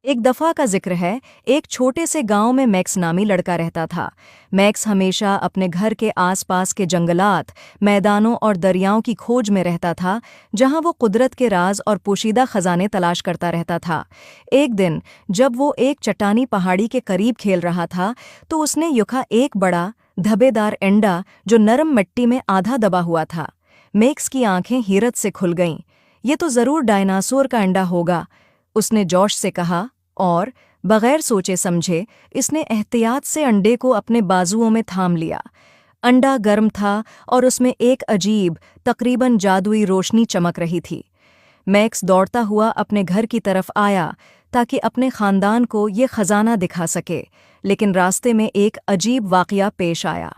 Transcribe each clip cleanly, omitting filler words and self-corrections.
एक दफा का जिक्र है। एक छोटे से गांव में मैक्स नामी लड़का रहता था। मैक्स हमेशा अपने घर के आसपास के जंगलात, मैदानों और दरियाओं की खोज में रहता था, जहां वो कुदरत के राज और पोशीदा खजाने तलाश करता रहता था। एक दिन जब वो एक चट्टानी पहाड़ी के करीब खेल रहा था, तो उसने युखा एक बड़ा धब्बेदार अंडा जो नरम मिट्टी में आधा दबा हुआ था। मैक्स की आंखें हैरत से खुल गईं। ये तो जरूर डायनासोर का अंडा होगा, उसने जोश से कहा, और बगैर सोचे समझे इसने एहतियात से अंडे को अपने बाजुओं में थाम लिया। अंडा गर्म था और उसमें एक अजीब, तकरीबन जादुई रोशनी चमक रही थी। मैक्स दौड़ता हुआ अपने घर की तरफ आया ताकि अपने खानदान को ये खजाना दिखा सके, लेकिन रास्ते में एक अजीब वाकया पेश आया।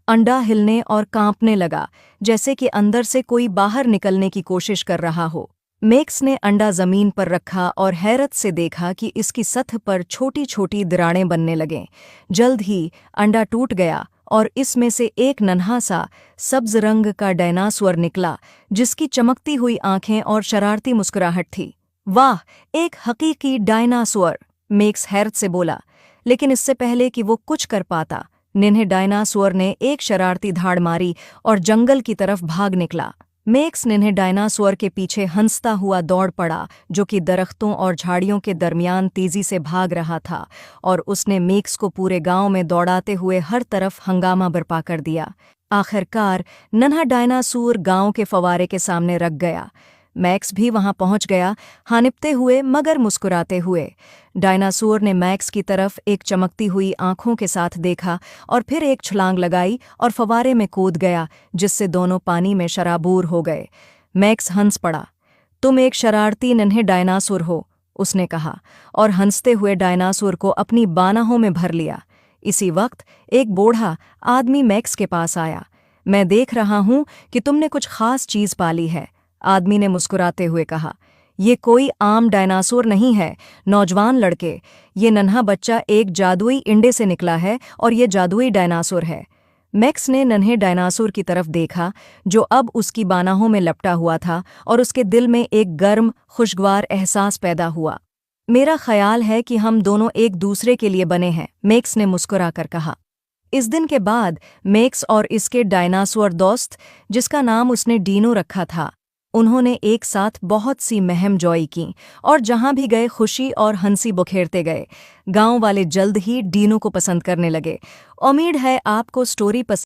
अंडा हिलने और कांपने लगा, जैसे कि अंदर से कोई बाहर निकलने की कोशिश कर रहा हो। मैक्स ने अंडा जमीन पर रखा और हैरत से देखा कि इसकी सतह पर छोटी छोटी दरारें बनने लगें। जल्द ही अंडा टूट गया और इसमें से एक नन्हा सा सब्ज रंग का डायनासोर निकला, जिसकी चमकती हुई आंखें और शरारती मुस्कुराहट थी। वाह, एक हकीकी डायनासोर, मैक्स हैरत से बोला। लेकिन इससे पहले कि वो कुछ कर पाता, निन्हे डायनासोर ने एक शरारती धाड़ मारी और जंगल की तरफ भाग निकला। मैक्स निन्हे डायनासोर के पीछे हंसता हुआ दौड़ पड़ा, जो कि दरख्तों और झाड़ियों के दरमियान तेजी से भाग रहा था, और उसने मैक्स को पूरे गांव में दौड़ाते हुए हर तरफ हंगामा बर्पा कर दिया। आखिरकार नन्हा डायनासोर गांव के फव्वारे के सामने रख गया। मैक्स भी वहां पहुंच गया, हानिपते हुए मगर मुस्कुराते हुए। डायनासोर ने मैक्स की तरफ एक चमकती हुई आंखों के साथ देखा और फिर एक छलांग लगाई और फव्वारे में कूद गया, जिससे दोनों पानी में शराबूर हो गए। मैक्स हंस पड़ा। तुम एक शरारती नन्हे डायनासोर हो, उसने कहा, और हंसते हुए डायनासोर को अपनी बाहों में भर लिया। इसी वक्त एक बूढ़ा आदमी मैक्स के पास आया। मैं देख रहा हूं कि तुमने कुछ खास चीज पाली है, आदमी ने मुस्कुराते हुए कहा। ये कोई आम डायनासोर नहीं है, नौजवान लड़के। ये नन्हा बच्चा एक जादुई इंडे से निकला है और ये जादुई डायनासोर है। मैक्स ने नन्हे डायनासोर की तरफ देखा, जो अब उसकी बाहों में लपटा हुआ था, और उसके दिल में एक गर्म, खुशगवार एहसास पैदा हुआ। मेरा ख्याल है कि हम दोनों एक दूसरे के लिए बने हैं, मैक्स ने मुस्कुराकर कहा। इस दिन के बाद मैक्स और इसके डायनासोर दोस्त, जिसका नाम उसने डीनो रखा था, उन्होंने एक साथ बहुत सी महम जॉय की, और जहां भी गए खुशी और हंसी बुखेरते गए। गांव वाले जल्द ही डीनो को पसंद करने लगे। उम्मीद है आपको स्टोरी पसंद